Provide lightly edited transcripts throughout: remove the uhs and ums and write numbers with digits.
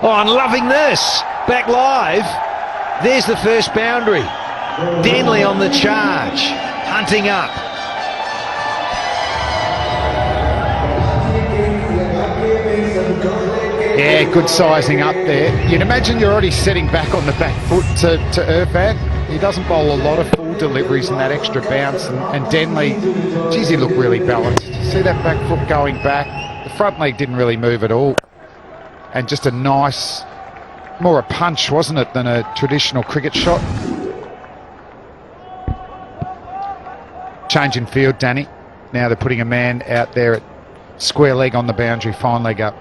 Oh, I'm loving this. Back live. There's the first boundary. Denley on the charge. Hunting up. Yeah, good sizing up there. You'd imagine you're already sitting back on the back foot to Irfan. He doesn't bowl a lot of full deliveries and that extra bounce. And Denley, geez, he looked really balanced. See that back foot going back? The front leg didn't really move at all. And just a nice, more a punch, wasn't it, than a traditional cricket shot. Change in field, Danny. Now they're putting a man out there at square leg on the boundary, fine leg up.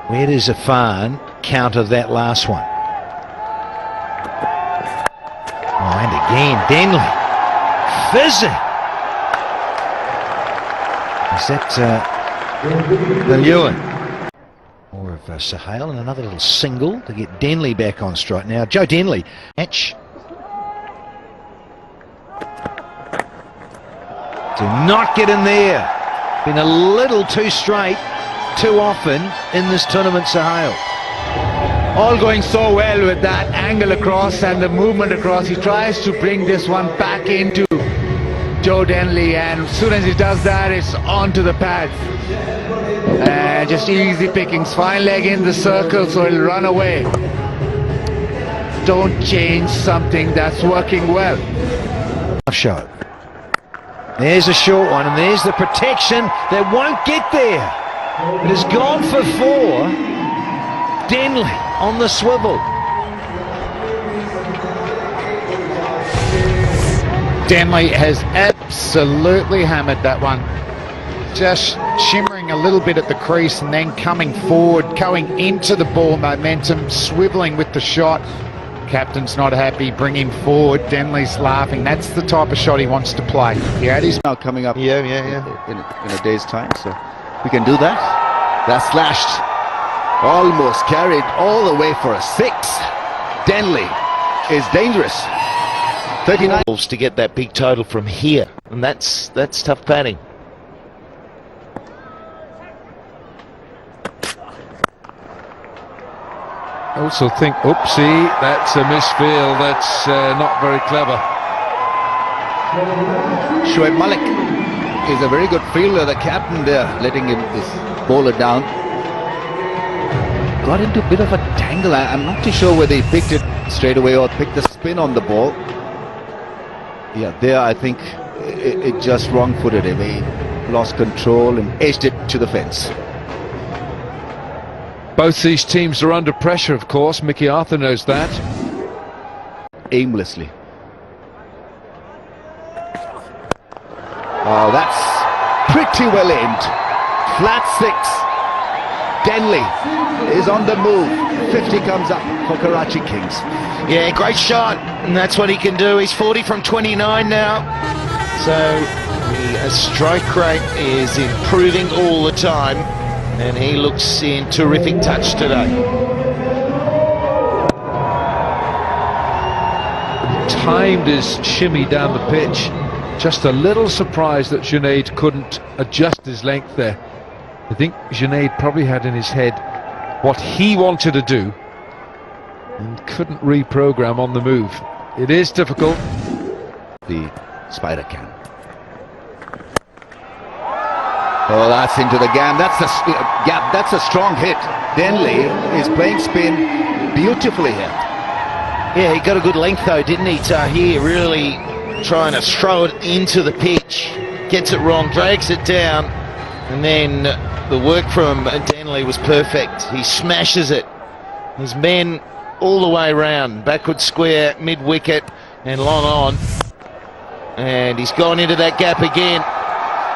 Where does Irfan counter that last one? Oh, and again, Denley. Fizzing. Is that the Lewin? More of Sahel, and another little single to get Denley back on strike. Now, Joe Denley. Match. Do not get in there. Been a little too straight, too often in this tournament, Sahel. All going so well with that angle across and the movement across. He tries to bring this one back into Joe Denley, and as soon as he does that, it's onto the pads. And just easy pickings, fine leg in the circle so he'll run away. Don't change something that's working well. Show. There's a short one, and there's the protection that won't get there. It has gone for 4. Denley on the swivel. Denley has absolutely hammered that one. Just shimmering a little bit at the crease and then coming forward, going into the ball momentum, swiveling with the shot. Captain's not happy, bring him forward. Denley's laughing. That's the type of shot he wants to play. Yeah, he's now coming up Yeah. in a day's time, so we can do that. That's slashed. Almost carried all the way for a 6. Denley is dangerous. 39 To get that big total from here, and that's tough batting. I also think, oopsie, that's a misfield. That's not very clever. Shoaib Malik is a very good fielder, the captain there, letting him this bowler down. Got into a bit of a tangle. I'm not too sure whether he picked it straight away or picked the spin on the ball. Yeah, there I think it just wrong-footed him. He lost control and edged it to the fence. Both these teams are under pressure, of course. Mickey Arthur knows that. Aimlessly. Oh, that's pretty well aimed. Flat 6. Denley is on the move. 50 comes up for Karachi Kings. Yeah, great shot, and that's what he can do. He's 40 from 29 now. So the strike rate is improving all the time, and he looks in terrific touch today. Timed his shimmy down the pitch. Just a little surprised that Junaid couldn't adjust his length there. I think Junaid probably had in his head what he wanted to do and couldn't reprogram on the move. It is difficult. The spider can. Oh, that's into the gap. That's a strong hit. Denley is playing spin beautifully here. Yeah, he got a good length though, didn't he, Tahir? Really trying to throw it into the pitch. Gets it wrong, drags it down, and then the work from Denley was perfect. He smashes it. His men all the way round. Backward square, mid-wicket, and long on. And he's gone into that gap again.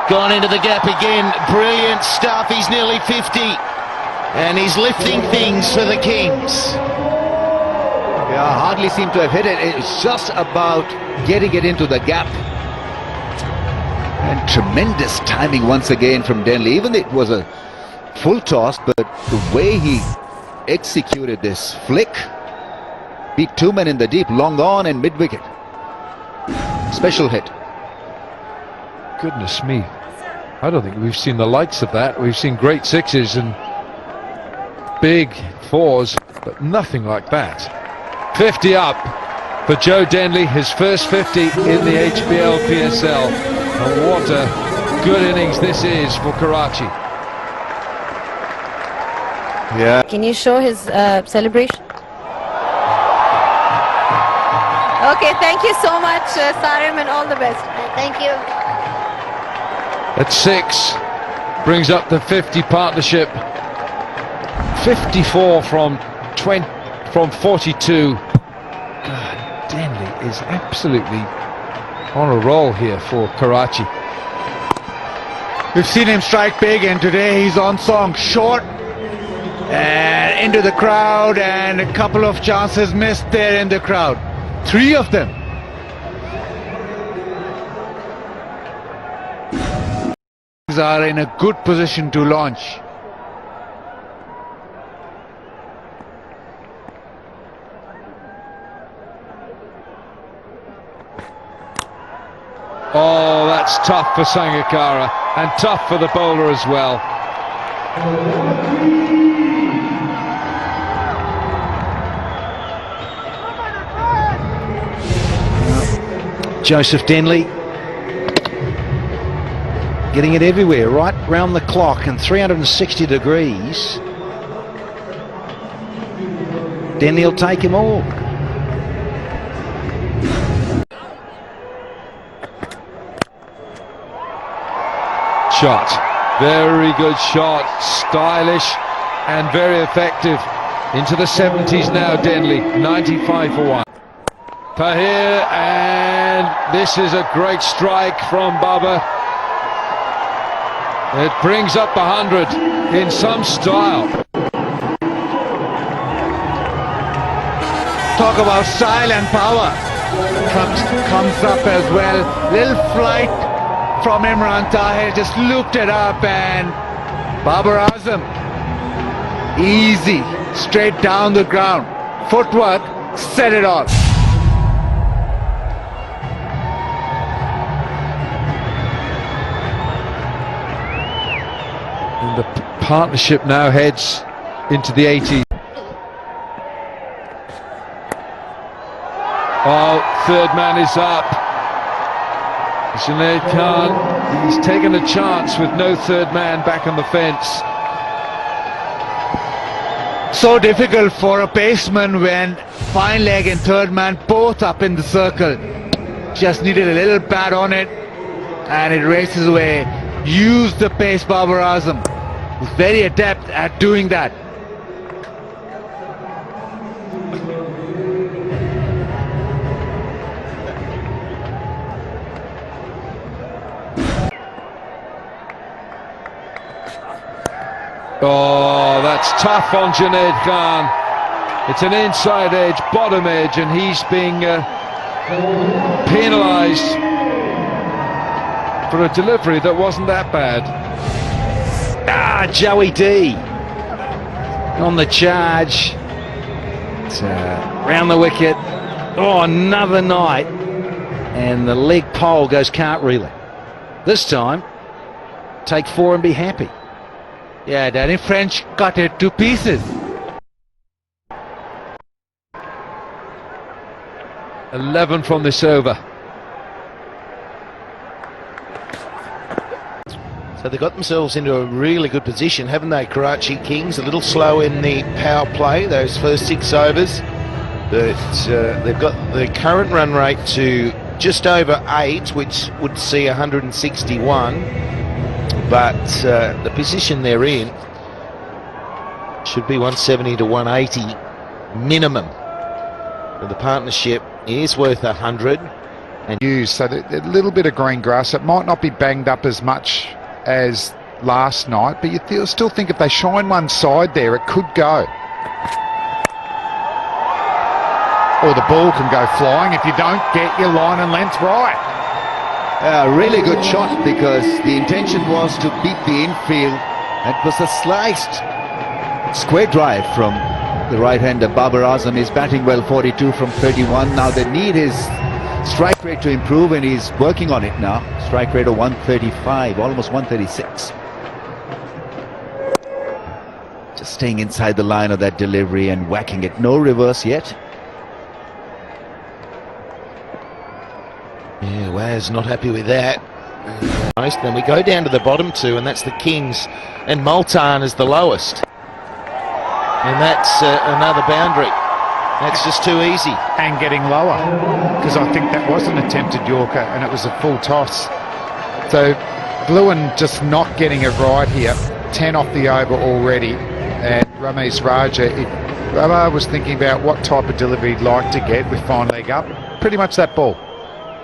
Gone into the gap again. Brilliant stuff. He's nearly 50. And he's lifting things for the Kings. Yeah, hardly seem to have hit it. It's just about getting it into the gap. And tremendous timing once again from Denley. Even it was a full toss, but the way he executed this flick, beat 2 men in the deep, long on and mid-wicket. Special hit. Goodness me, I don't think we've seen the likes of that. We've seen great sixes and big fours, but nothing like that. 50 up for Joe Denley, his first 50 in the HBL PSL. And what a good innings this is for Karachi. Yeah. Can you show his celebration? Okay, thank you so much, Sarim, and all the best. Thank you. At 6, brings up the 50 partnership. 54 from 42. God, Denley is absolutely on a roll here for Karachi. We've seen him strike big, and today he's on song, short and into the crowd, and a couple of chances missed there in the crowd. 3 of them. Are in a good position to launch. Oh, that's tough for Sangakkara, and tough for the bowler as well. Joseph Denley getting it everywhere, right round the clock, and 360 degrees. Denley will take him all. Shot, very good shot, stylish and very effective. Into the 70s now, Denley, 95 for 1. Tahir, and this is a great strike from Baba. It brings up 100 in some style. Talk about style and power. Comes up as well. Little flight from Imran Tahir, just looked it up, and Babar Azam, easy, straight down the ground. Footwork, set it off. And the partnership now heads into the 80s. Oh, third man is up. Junaid Khan, he's taken a chance with no third man back on the fence. So difficult for a baseman when fine leg and third man both up in the circle. Just needed a little bat on it, and it races away. Use the pace, Babar Azam. He's very adept at doing that. Oh, that's tough on Junaid Khan. It's an inside edge, bottom edge, and he's being penalised for a delivery that wasn't that bad. Joey D on the charge. It's, round the wicket. Oh, another night. And the leg pole goes cartwheeling. This time, take 4 and be happy. Yeah, Danny French cut it to pieces. 11 from this over. So they've got themselves into a really good position, haven't they, Karachi Kings? A little slow in the power play, those first 6 overs. But they've got the current run rate to just over 8, which would see 161. But the position they're in should be 170 to 180 minimum. But the partnership is worth 100. And use so that a little bit of green grass. It might not be banged up as much as last night, but you still think if they shine one side there, it could go. Or the ball can go flying if you don't get your line and length right. A really good shot, because the intention was to beat the infield. It was a sliced square drive from the right-hander. Babar Azam is batting well, 42 from 31. Now they need his strike rate to improve, and he's working on it now. Strike rate of 135, almost 136. Just staying inside the line of that delivery and whacking it. No reverse yet. Yeah, Waz not happy with that. Then we go down to the bottom two, and that's the Kings, and Multan is the lowest. And that's another boundary. That's just too easy. And getting lower, because I think that was an attempted Yorker and it was a full toss. So Bluin just not getting it right here. 10 off the over already. And Ramesh Raja, Raja was thinking about what type of delivery he'd like to get with fine leg up. Pretty much that ball.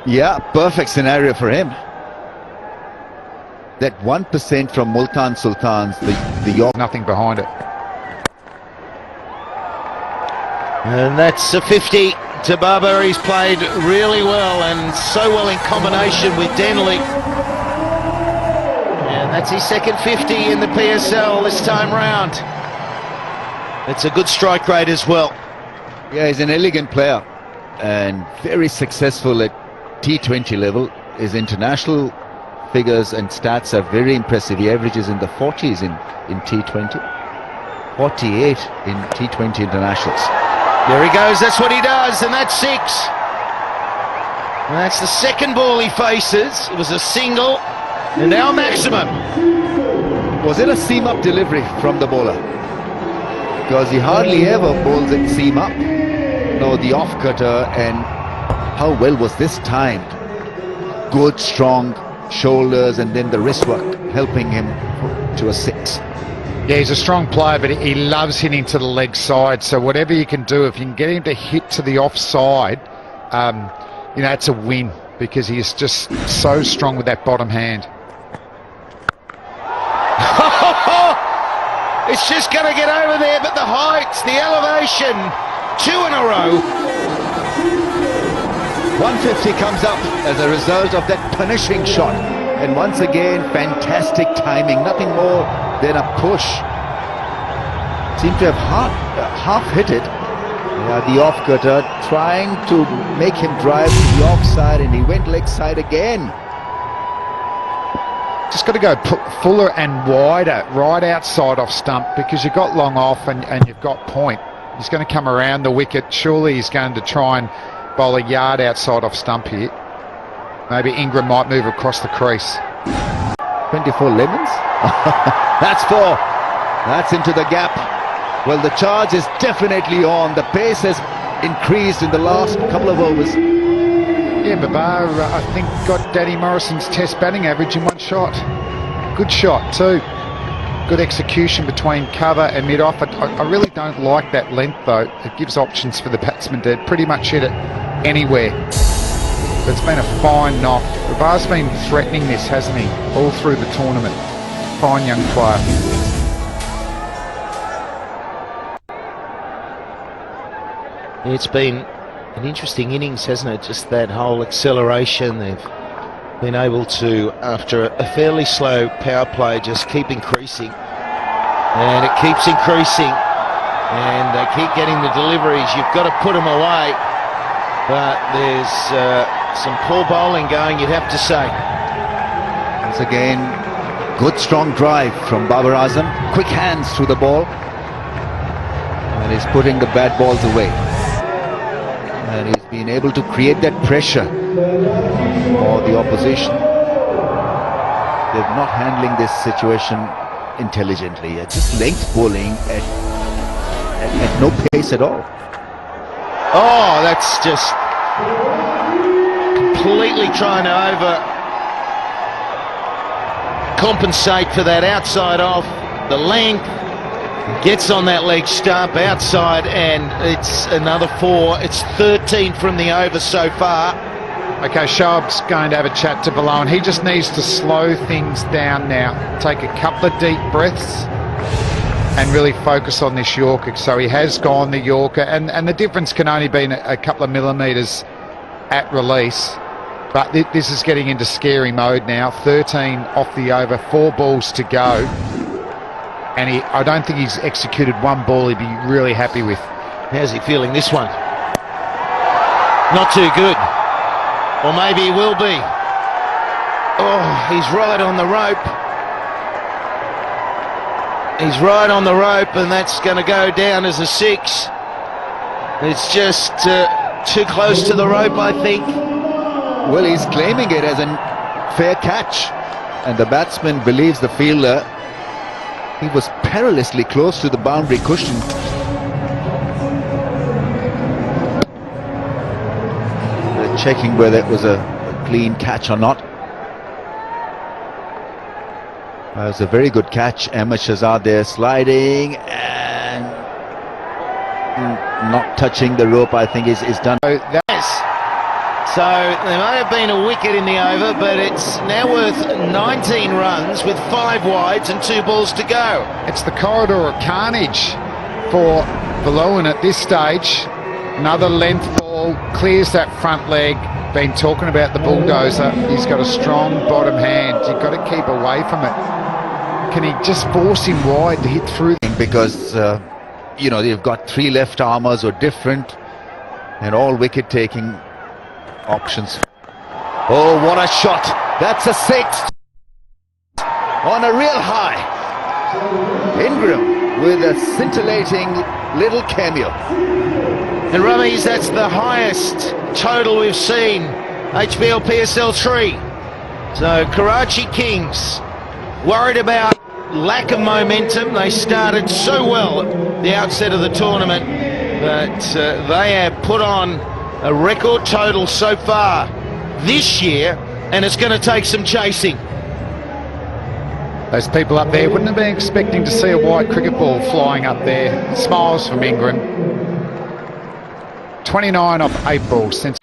Yeah, perfect scenario for him. That 1% from Multan Sultans, the York. Nothing behind it. And that's a 50 to Baba. He's played really well and so well in combination with Denley. And that's his second 50 in the PSL this time round. It's a good strike rate as well. Yeah, he's an elegant player and very successful at T20 level. His international figures and stats are very impressive. He averages in the 40s in T20, 48 in T20 internationals. There he goes, that's what he does, and that's 6. And that's the second ball he faces. It was a single, and now maximum. Was it a seam-up delivery from the bowler? Because he hardly ever bowls it seam-up. No, the off-cutter, and how well was this timed? Good, strong shoulders, and then the wrist work helping him to a 6. Yeah, he's a strong player, but he loves hitting to the leg side. So whatever you can do, if you can get him to hit to the offside, you know, it's a win because he's just so strong with that bottom hand. It's just going to get over there, but the heights, the elevation, 2 in a row. 150 comes up as a result of that punishing shot. And once again, fantastic timing. Nothing more than a push. Seemed to have half hit it. Yeah, the off-cutter trying to make him drive to the offside, and he went leg side again. Just got to go fuller and wider, right outside off stump, because you've got long off and you've got point. He's going to come around the wicket. Surely he's going to try and bowl a yard outside off stump here. Maybe Ingram might move across the crease. 24 lemons? That's 4. That's into the gap. Well, the charge is definitely on. The pace has increased in the last couple of overs. Yeah, Babar, I think, got Danny Morrison's test batting average in 1 shot. Good shot too. Good execution between cover and mid-off. I really don't like that length though. It gives options for the batsman to pretty much hit it anywhere. But it's been a fine knock. Babar's been threatening this, hasn't he, all through the tournament. Fine young player. It's been an interesting innings, hasn't it? Just that whole acceleration. They've been able to, after a fairly slow power play, just keep increasing. And it keeps increasing. And they keep getting the deliveries. You've got to put them away. But there's some poor bowling going, you'd have to say. Once again, good strong drive from Babar Azam. Quick hands through the ball. And he's putting the bad balls away. And he's been able to create that pressure for the opposition. They're not handling this situation intelligently. Just length bowling at no pace at all. Oh, that's just completely trying to compensate for that outside off. The length gets on that leg stump outside, and it's another 4. It's 13 from the over so far. Okay, Shoaib's going to have a chat to Below, and he just needs to slow things down now. Take a couple of deep breaths and really focus on this Yorker. So he has gone the Yorker, and the difference can only be a couple of millimetres at release. But this is getting into scary mode now. 13 off the over, 4 balls to go. And I don't think he's executed 1 ball he'd be really happy with. How's he feeling this one? Not too good. Or maybe he will be. Oh, he's right on the rope. He's right on the rope, and that's going to go down as a 6. It's just too close to the rope, I think. Well, he's claiming it as a fair catch, and the batsman believes the fielder. He was perilously close to the boundary cushion. They're checking whether it was a clean catch or not. It was a very good catch. Ahmed Shahzad there sliding and not touching the rope, I think is done. So there may have been a wicket in the over, but it's now worth 19 runs with 5 wides and 2 balls to go. It's the corridor of carnage for Balloon at this stage. Another length ball, clears that front leg. Been talking about the bulldozer. He's got a strong bottom hand. You've got to keep away from it. Can he just force him wide to hit through? Because, you know, they've got 3 left armers or different and all wicket-taking options. Oh, what a shot. That's a 6 on a real high. Ingram with a scintillating little cameo. And Rummies, that's the highest total we've seen. HBL PSL 3. So Karachi Kings worried about lack of momentum. They started so well at the outset of the tournament, but they have put on a record total so far this year, and it's going to take some chasing. Those people up there wouldn't have been expecting to see a white cricket ball flying up there. Smiles from Ingram. 29 off 8 balls since